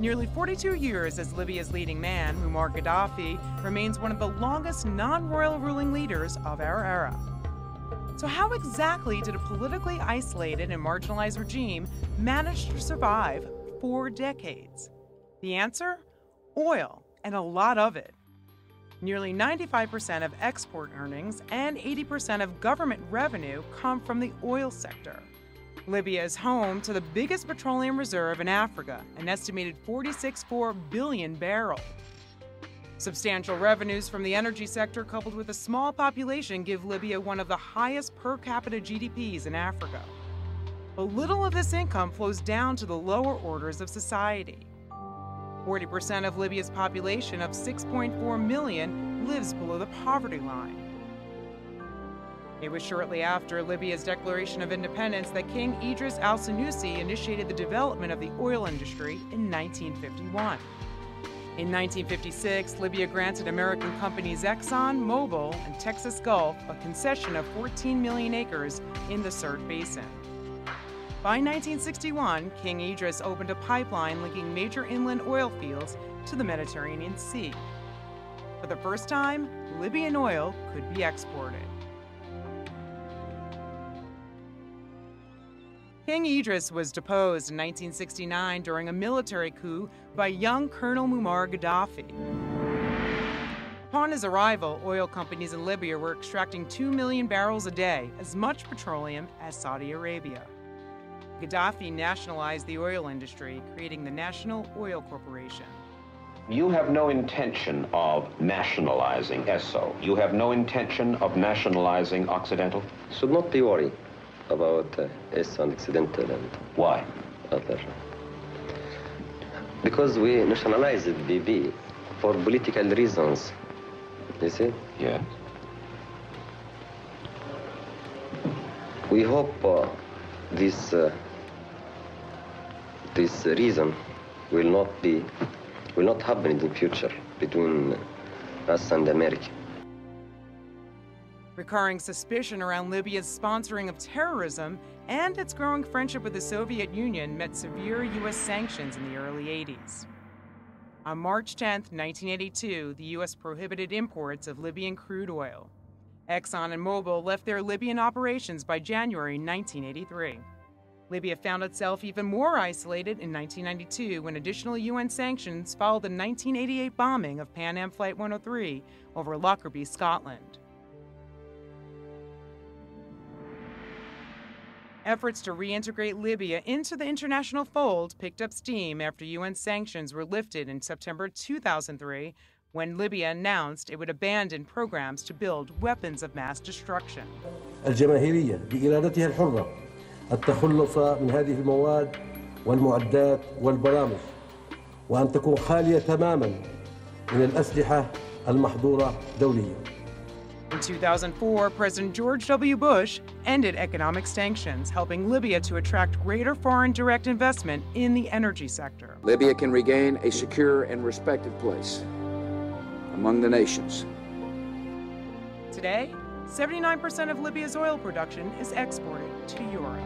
Nearly 42 years as Libya's leading man, Muammar Gaddafi remains one of the longest non-royal ruling leaders of our era. So how exactly did a politically isolated and marginalized regime manage to survive 4 decades? The answer? Oil, and a lot of it. Nearly 95% of export earnings and 80% of government revenue come from the oil sector. Libya is home to the biggest petroleum reserve in Africa, an estimated 46.4 billion barrels. Substantial revenues from the energy sector coupled with a small population give Libya one of the highest per capita GDPs in Africa. But little of this income flows down to the lower orders of society. 40% of Libya's population of 6.4 million lives below the poverty line. It was shortly after Libya's declaration of independence that King Idris al-Senussi initiated the development of the oil industry in 1951. In 1956, Libya granted American companies Exxon, Mobil, and Texas Gulf a concession of 14 million acres in the Sirte Basin. By 1961, King Idris opened a pipeline linking major inland oil fields to the Mediterranean Sea. For the first time, Libyan oil could be exported. King Idris was deposed in 1969 during a military coup by young Colonel Muammar Gaddafi. Upon his arrival, oil companies in Libya were extracting 2 million barrels a day, as much petroleum as Saudi Arabia. Gaddafi nationalized the oil industry, creating the National Oil Corporation. You have no intention of nationalizing ESSO. You have no intention of nationalizing Occidental? Should not be worried about ESSO and Occidental and why? Other. Because we nationalized BB for political reasons. You see? Yeah. We hope this reason will not happen in the future between us and America. Recurring suspicion around Libya's sponsoring of terrorism and its growing friendship with the Soviet Union met severe U.S. sanctions in the early 80s. On March 10, 1982, the U.S. prohibited imports of Libyan crude oil. Exxon and Mobil left their Libyan operations by January 1983. Libya found itself even more isolated in 1992 when additional UN sanctions followed the 1988 bombing of Pan Am Flight 103 over Lockerbie, Scotland. Efforts to reintegrate Libya into the international fold picked up steam after UN sanctions were lifted in September 2003 when Libya announced it would abandon programs to build weapons of mass destruction. الجماهيرية بإرادتها الحرة التخلص من هذه المواد والمعدات والبرامج وأن تكون خالية تماما من الأسلحة المحظورة دوليا. In 2004, President George W. Bush ended economic sanctions, helping Libya to attract greater foreign direct investment in the energy sector. Libya can regain a secure and respected place among the nations. Today, 79% of Libya's oil production is exported to Europe.